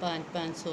500-500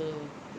2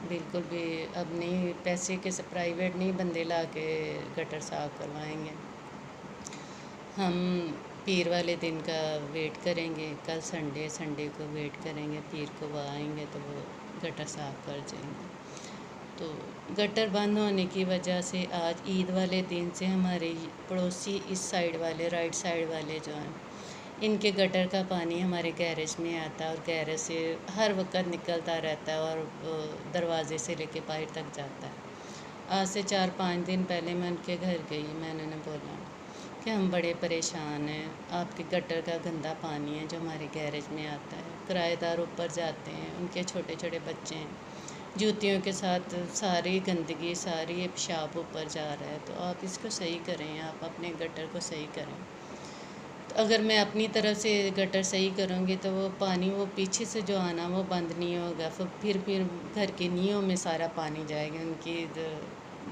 بالکل بھی اب نہیں، پیسے کے پرائیویٹ نہیں بندے لا کے گٹر صاف کروائیں گے. ہم پیر والے دن کا ویٹ کریں گے، کل سنڈے کو ویٹ کریں گے، پیر کو وہ آئیں گے تو وہ گٹر صاف کر جائیں گے. تو گٹر بند ہونے کی وجہ سے آج عید والے دن سے ہمارے پڑوسی اس سائڈ والے، رائٹ سائڈ والے جو ہیں، ان کے گٹر کا پانی ہمارے گیرج میں آتا ہے اور گیرج سے ہر وقت نکلتا رہتا ہے اور دروازے سے لے کے باہر تک جاتا ہے. آج سے 4-5 دن پہلے میں ان کے گھر گئی، میں نے انہیں بولا کہ ہم بڑے پریشان ہیں، آپ کے گٹر کا گندا پانی ہے جو ہمارے گیرج میں آتا ہے، کرایہ دار اوپر جاتے ہیں، ان کے چھوٹے چھوٹے بچے ہیں، جوتیوں کے ساتھ ساری گندگی، ساری پیشاب اوپر جا رہا ہے، تو آپ اس کو صحیح کریں، آپ اپنے گٹر کو صحیح کریں. اگر میں اپنی طرف سے گٹر صحیح کروں گی تو وہ پانی وہ پیچھے سے جو آنا وہ بند نہیں ہوگا، پھر گھر کی نیوں میں سارا پانی جائے گا، ان کی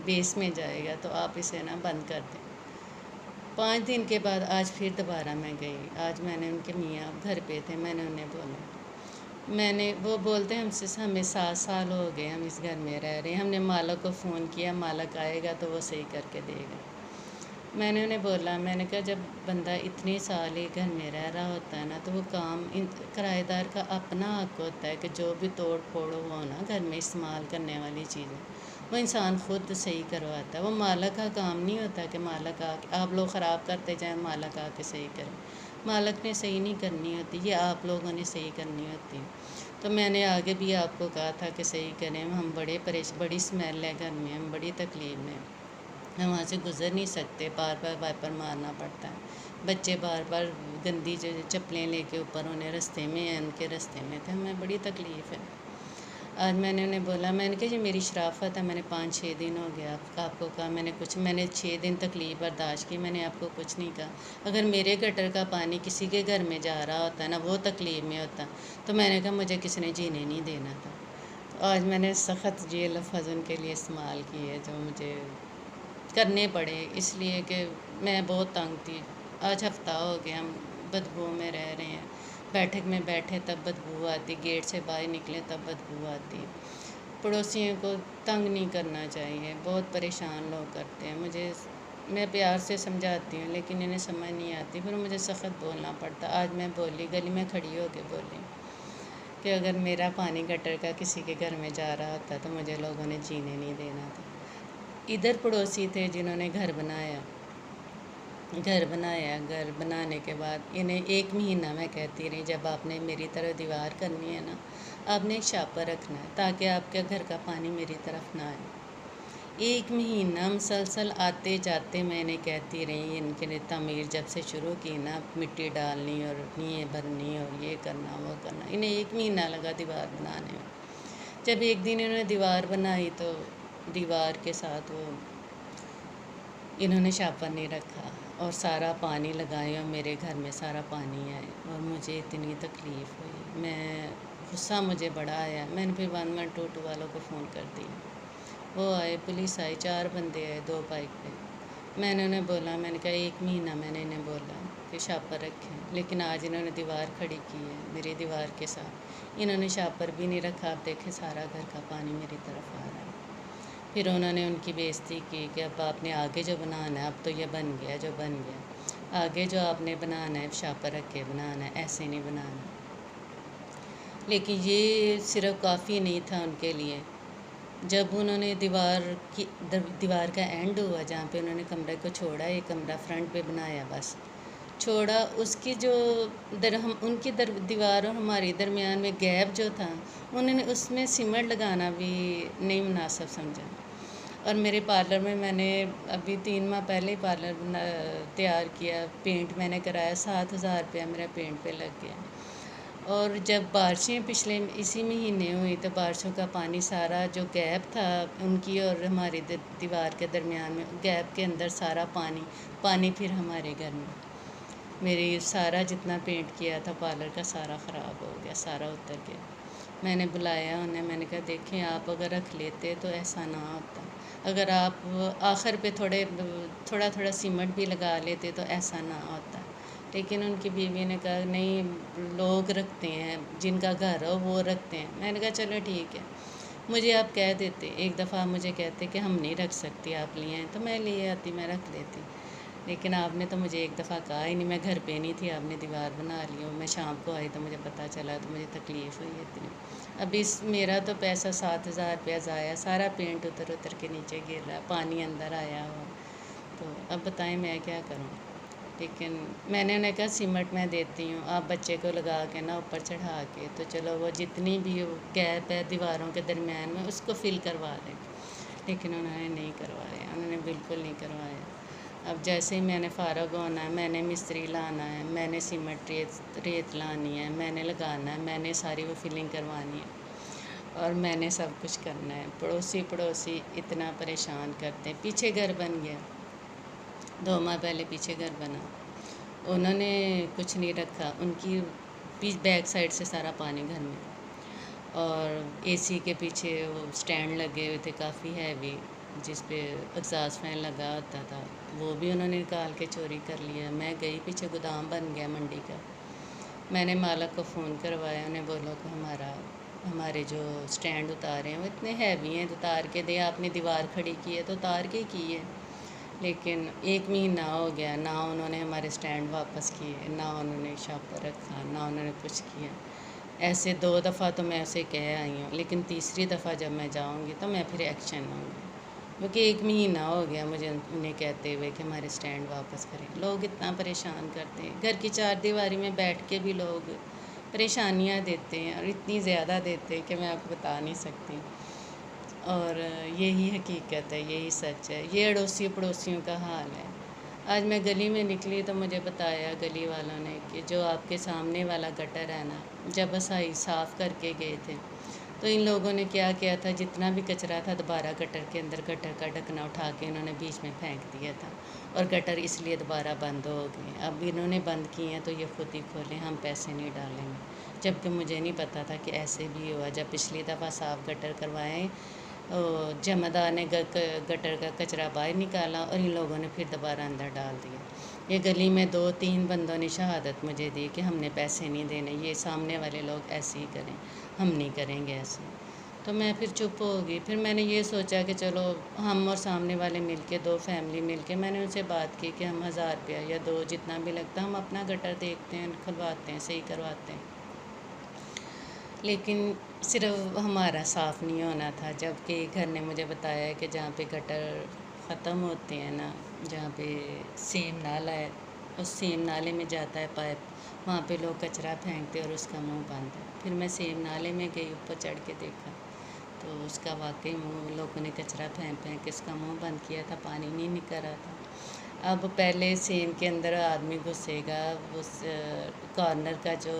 بیس میں جائے گا، تو آپ اسے نا بند کر دیں. 5 دن کے بعد آج پھر دوبارہ میں گئی. آج میں نے ان کے میاں گھر پہ تھے، میں نے انہیں بولا، وہ بولتے ہیں ہمیں 7 سال ہو گئے ہم اس گھر میں رہ رہے ہیں، ہم نے مالک کو فون کیا، مالک آئے گا تو وہ صحیح کر کے دے گا. میں نے انہیں بولا، میں نے کہا جب بندہ اتنے سال ایک گھر میں رہ رہا ہوتا ہے نا، تو وہ کام کرایہ دار کا اپنا حق ہوتا ہے کہ جو بھی توڑ پھوڑ ہو نا گھر میں استعمال کرنے والی چیزیں وہ انسان خود صحیح کرواتا ہے. وہ مالک کا کام نہیں ہوتا کہ مالک آ کے آپ لوگ خراب کرتے جائیں، مالک آ کے صحیح کریں. مالک نے صحیح نہیں کرنی ہوتی، یہ آپ لوگوں نے صحیح کرنی ہوتی. تو میں نے آگے بھی آپ کو کہا تھا کہ صحیح کریں، ہم بڑی اسمیل ہے گھر میں، ہم بڑی تکلیف میں، ہم وہاں سے گزر نہیں سکتے، بار بار وائپر مارنا پڑتا ہے، بچے بار بار گندی جو چپلیں لے کے اوپر انہیں رستے میں ہیں، ان کے رستے میں تھے، ہمیں بڑی تکلیف ہے. آج میں نے انہیں بولا، میں نے کہا یہ میری شرافت ہے، میں نے 5-6 دن ہو گیا آپ کو کہا، میں نے 6 دن تکلیف برداشت کی، میں نے آپ کو کچھ نہیں کہا. اگر میرے گٹر کا پانی کسی کے گھر میں جا رہا ہوتا نا، وہ تکلیف میں ہوتا، تو میں نے کہا مجھے کسی نے جینے نہیں دینا تھا. آج میں نے سخت یہ لفظ ان کے لیے استعمال کیے جو مجھے کرنے پڑے، اس لیے کہ میں بہت تنگ تھی. آج ہفتہ ہو گیا ہم بدبو میں رہ رہے ہیں، بیٹھک میں بیٹھے تب بدبو آتی، گیٹ سے باہر نکلے تب بدبو آتی. پڑوسیوں کو تنگ نہیں کرنا چاہیے، بہت پریشان لوگ کرتے ہیں. میں پیار سے سمجھاتی ہوں لیکن انہیں سمجھ نہیں آتی، پھر مجھے سخت بولنا پڑتا. آج میں بولی، گلی میں کھڑی ہو کے بولی کہ اگر میرا پانی گٹر کا کسی کے گھر میں جا رہا ہوتا تو مجھے لوگوں نے جینے نہیں دینا تھا. ادھر پڑوسی تھے جنہوں نے گھر بنایا، گھر بنانے کے بعد انہیں 1 مہینہ میں کہتی رہی، جب آپ نے میری طرف دیوار کرنی ہے نا، آپ نے ایک شاپر رکھنا ہے تاکہ آپ کے گھر کا پانی میری طرف نہ آئے. 1 مہینہ مسلسل آتے جاتے میں نے کہتی رہی، ان کے لیے تعمیر جب سے شروع کی نا، مٹی ڈالنی اور نییں بھرنی اور یہ کرنا وہ کرنا، انہیں 1 مہینہ لگا دیوار بنانے میں. جب ایک دن انہوں نے دیوار بنائی تو دیوار کے ساتھ وہ انہوں نے شاپر نہیں رکھا اور سارا پانی لگائے اور میرے گھر میں سارا پانی آئے اور مجھے اتنی تکلیف ہوئی. غصہ مجھے بڑا آیا، میں نے پھر 1122 والوں کو فون کر دیا. وہ آئے، پولیس آئی، 4 بندے آئے 2 بائک پہ. میں نے انہیں بولا، میں نے کہا 1 مہینہ میں نے انہیں بولا کہ شاپر رکھیں، لیکن آج انہوں نے دیوار کھڑی کی ہے میری دیوار کے ساتھ، انہوں نے شاپر بھی نہیں رکھا. آپ دیکھیں سارا گھر کا پانی میری طرف آ رہا ہے. پھر انہوں نے ان کی بےعزتی کی کہ اب آپ نے آگے جو بنانا ہے، اب تو یہ بن گیا جو بن گیا، آگے جو آپ نے بنانا ہے شاپر رکھ کے بنانا ہے، ایسے نہیں بنانا. لیکن یہ صرف کافی نہیں تھا ان کے لیے. جب انہوں نے دیوار کا اینڈ ہوا جہاں پہ انہوں نے کمرے کو چھوڑا، ایک کمرہ فرنٹ پہ بنایا، بس چھوڑا، اس کی جو ان کی دیوار اور ہماری درمیان میں گیپ جو تھا، انہوں نے اس میں سیمنٹ لگانا بھی نہیں مناسب سمجھا. اور میرے پارلر میں نے ابھی 3 ماہ پہلے ہی پارلر تیار کیا، پینٹ میں نے کرایا، 7,000 روپیہ میرا پینٹ پہ لگ گیا. اور جب بارشیں پچھلے اسی مہینے ہوئی تو بارشوں کا پانی سارا جو گیپ تھا ان کی اور ہماری دیوار کے درمیان میں، گیپ کے اندر سارا پانی پھر ہمارے گھر میں، میری سارا جتنا پینٹ کیا تھا پارلر کا سارا خراب ہو گیا، سارا اتر گیا. میں نے بلایا انہیں، میں نے کہا دیکھیں آپ اگر رکھ لیتے تو ایسا نہ ہوتا، اگر آپ آخر پہ تھوڑا سیمنٹ بھی لگا لیتے تو ایسا نہ ہوتا. لیکن ان کی بیوی نے کہا نہیں، لوگ رکھتے ہیں، جن کا گھر ہو وہ رکھتے ہیں. میں نے کہا چلو ٹھیک ہے. مجھے آپ کہہ دیتے، ایک دفعہ آپ مجھے کہتے کہ ہم نہیں رکھ سکتی، آپ لیے ہیں تو میں لے آتی، میں رکھ لیتی، لیکن آپ نے تو مجھے ایک دفعہ کہا ہی نہیں، میں گھر پہ نہیں تھی، آپ نے دیوار بنا لی ہو، میں شام کو آئی تو مجھے پتہ چلا تو مجھے تکلیف ہوئی اتنی۔ اب میرا تو پیسہ 7,000 روپیہ ضائع، سارا پینٹ اتر اتر کے نیچے گر رہا، پانی اندر آیا ہوا، تو اب بتائیں میں کیا کروں؟ لیکن میں نے انہیں کہا سیمنٹ میں دیتی ہوں، آپ بچے کو لگا کے نا اوپر چڑھا کے، تو چلو وہ جتنی بھی گیپ ہے دیواروں کے درمیان میں اس کو فل کروا دیں، لیکن انہوں نے نہیں کروایا، انہوں نے بالکل نہیں کروایا۔ اب جیسے ہی میں نے فارغ ہونا ہے، میں نے مستری لانا ہے، میں نے سیمنٹ ریت لانی ہے، میں نے لگانا ہے، میں نے ساری وہ فلنگ کروانی ہے، اور میں نے سب کچھ کرنا ہے۔ پڑوسی اتنا پریشان کرتے ہیں۔ پیچھے گھر بن گیا، 2 ماہ پہلے پیچھے گھر بنا، انہوں نے کچھ نہیں رکھا، ان کی بیک سائڈ سے سارا پانی گھر میں، اور اے سی کے پیچھے وہ سٹینڈ لگے ہوئے تھے کافی ہیوی، جس پہ ایگزاسٹ فین لگا ہوتا تھا، وہ بھی انہوں نے نکال کے چوری کر لیا۔ میں گئی، پیچھے گودام بن گیا منڈی کا، میں نے مالک کو فون کروایا، انہیں بولو کہ ہمارے جو سٹینڈ اتارے ہیں وہ اتنے ہیوی ہیں، اتار کے دے، آپ نے دیوار کھڑی کی ہے تو اتار کے کی ہے۔ لیکن 1 مہینہ ہو گیا، نہ انہوں نے ہمارے سٹینڈ واپس کیے، نہ انہوں نے شاپ پر رکھا، نہ انہوں نے کچھ کیا۔ ایسے 2 دفعہ تو میں اسے کہہ آئی ہوں، لیکن تیسری دفعہ جب میں جاؤں گی تو میں پھر ایکشن لوں گی، کیونکہ 1 مہینہ ہو گیا مجھے انہیں کہتے ہوئے کہ ہمارے سٹینڈ واپس کریں۔ لوگ اتنا پریشان کرتے ہیں، گھر کی 4 دیواری میں بیٹھ کے بھی لوگ پریشانیاں دیتے ہیں، اور اتنی زیادہ دیتے ہیں کہ میں آپ کو بتا نہیں سکتی۔ اور یہی حقیقت ہے، یہی سچ ہے، یہ اڑوسی پڑوسیوں کا حال ہے۔ آج میں گلی میں نکلی تو مجھے بتایا گلی والوں نے کہ جو آپ کے سامنے والا گٹر ہے نا، جب اسائی صاف کر کے گئے تھے تو ان لوگوں نے کیا کیا تھا، جتنا بھی کچرا تھا دوبارہ گٹر کے اندر، گٹر کا ڈھکنا اٹھا کے انہوں نے بیچ میں پھینک دیا تھا، اور گٹر اس لیے دوبارہ بند ہو گئے۔ اب انہوں نے بند کیے ہیں تو یہ خود ہی کھولیں، ہم پیسے نہیں ڈالیں گے، جبکہ مجھے نہیں پتہ تھا کہ ایسے بھی ہوا۔ جب پچھلی دفعہ صاف گٹر کروائے، جمعدار نے گٹر کا کچرا باہر نکالا اور ان لوگوں نے پھر دوبارہ اندر ڈال دیا۔ یہ گلی میں 2-3 بندوں نے شہادت مجھے دی کہ ہم نے پیسے نہیں دینے، یہ سامنے والے لوگ ایسے ہی کریں، ہم نہیں کریں گے ایسے۔ تو میں پھر چپ ہو گئی۔ پھر میں نے یہ سوچا کہ چلو ہم اور سامنے والے مل کے، 2 فیملی مل کے، میں نے ان سے بات کی کہ ہم 1000 روپیہ یا 2 جتنا بھی لگتا ہم اپنا گٹر دیکھتے ہیں، کھلواتے ہیں، صحیح کرواتے ہیں۔ لیکن صرف ہمارا صاف نہیں ہونا تھا، جب کہ ایک گھر نے مجھے بتایا کہ جہاں پہ گٹر ختم ہوتے ہیں نا، جہاں پہ سیم نالا ہے، اس سیم نالے میں جاتا ہے پائپ، وہاں پہ لوگ کچرا پھینکتے اور اس کا منہ بند ہے۔ پھر میں سیم نالے میں گئی، اوپر چڑھ کے دیکھا تو اس کا واقعی منہ، لوگوں نے کچرا پھینک پھینک کے اس کا منہ بند کیا تھا، پانی نہیں نکل رہا تھا۔ اب پہلے سیم کے اندر آدمی گھسے گا، اس کارنر کا جو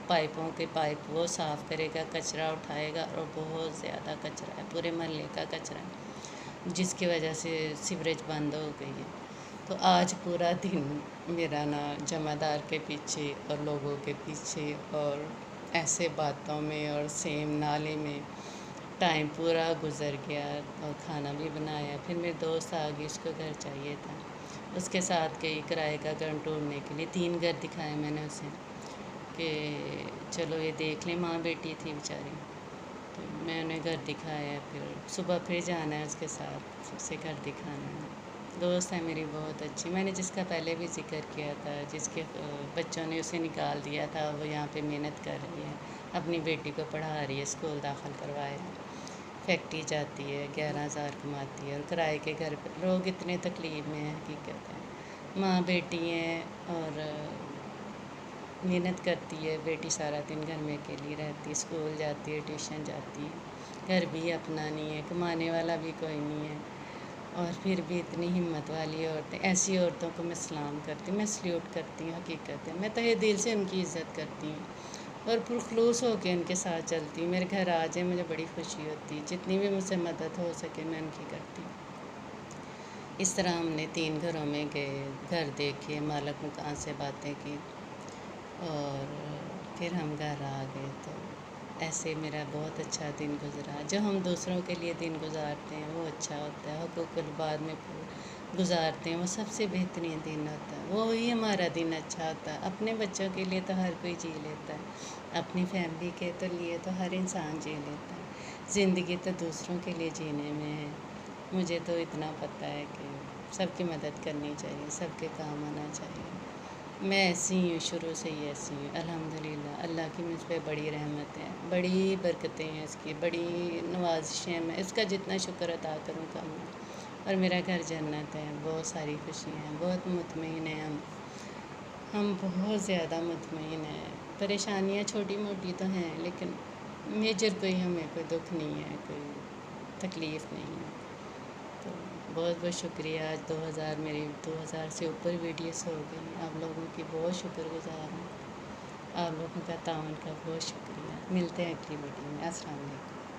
پائپوں کے پائپ وہ صاف کرے گا، کچرا اٹھائے گا، اور بہت زیادہ کچرا ہے، پورے محلے کا کچرا ہے، جس کی وجہ سے سیوریج بند ہو گئی ہے۔ تو آج پورا دن میرا نا جمع دار کے پیچھے اور لوگوں کے پیچھے اور ایسے باتوں میں اور سیم نالے میں ٹائم پورا گزر گیا، اور کھانا بھی بنایا۔ پھر میری دوست آ گئی، اس کو گھر چاہیے تھا، اس کے ساتھ گئی کرائے کا گھر ڈھونڈنے کے لیے، 3 گھر دکھائے میں نے اسے کہ چلو یہ دیکھ لیں، ماں بیٹی تھی بیچاری، تو میں انہیں گھر دکھایا، پھر صبح پھر جانا ہے اس کے ساتھ، اسے گھر دکھانا ہے۔ دوست ہے میری بہت اچھی، میں نے جس کا پہلے بھی ذکر کیا تھا، جس کے بچوں نے اسے نکال دیا تھا، وہ یہاں پہ محنت کر رہی ہے، اپنی بیٹی کو پڑھا رہی ہے، اسکول داخل کروایا، فیکٹری جاتی ہے، 11,000 کماتی ہے، اور کرائے کے گھر پہ لوگ اتنے تکلیف میں ہیں، حقیقت ہے، ماں بیٹی ہیں، اور محنت کرتی ہے بیٹی، سارا دن گھر میں اکیلی رہتی ہے، اسکول جاتی ہے، ٹیوشن جاتی ہے، گھر بھی اپنا نہیں ہے، کمانے والا بھی کوئی نہیں ہے، اور پھر بھی اتنی ہمت والی عورتیں، ایسی عورتوں کو میں سلام کرتی ہوں، میں سلیوٹ کرتی ہوں، حقیقت ہے، میں تہہ دل سے ان کی عزت کرتی ہوں اور پرخلوص ہو کے ان کے ساتھ چلتی ہوں۔ میرے گھر آ جائیں مجھے بڑی خوشی ہوتی ہے، جتنی بھی مجھ سے مدد ہو سکے میں ان کی کرتی ہوں۔ اس طرح ہم نے 3 گھروں میں گئے، گھر دیکھے، مالک مکان سے باتیں کی، اور پھر ہم گھر آ گئے۔ تو ایسے میرا بہت اچھا دن گزرا۔ جو ہم دوسروں کے لیے دن گزارتے ہیں وہ اچھا ہوتا ہے، حقوق العباد میں گزارتے ہیں وہ سب سے بہترین دن ہوتا ہے، وہی ہمارا دن اچھا ہوتا ہے۔ اپنے بچوں کے لیے تو ہر کوئی جی لیتا ہے، اپنی فیملی کے تو لیے تو ہر انسان جی لیتا ہے، زندگی تو دوسروں کے لیے جینے میں ہے، مجھے تو اتنا پتہ ہے کہ سب کی مدد کرنی چاہیے، سب کے کام آنا چاہیے۔ میں ایسی ہی ہوں، شروع سے ہی ایسی ہوں الحمدللہ۔ اللہ کی مجھ پہ بڑی رحمت ہے، بڑی برکتیں ہیں اس کی، بڑی نوازشیں ہیں، میں اس کا جتنا شکر ادا کروں کم ہے۔ اور میرا گھر جنت ہے، بہت ساری خوشیاں ہیں، بہت مطمئن ہیں ہم بہت زیادہ مطمئن ہیں۔ پریشانیاں چھوٹی موٹی تو ہیں لیکن میجر ہمیں کوئی دکھ نہیں ہے، کوئی تکلیف نہیں ہے۔ تو بہت بہت شکریہ۔ آج 2000 سے اوپر ویڈیوز ہو گئی، آپ لوگوں کی بہت شکر گزار ہوں، آپ لوگوں کا تعاون کا بہت شکریہ۔ ملتے ہیں اگلی ویڈیو میں۔ السلام علیکم۔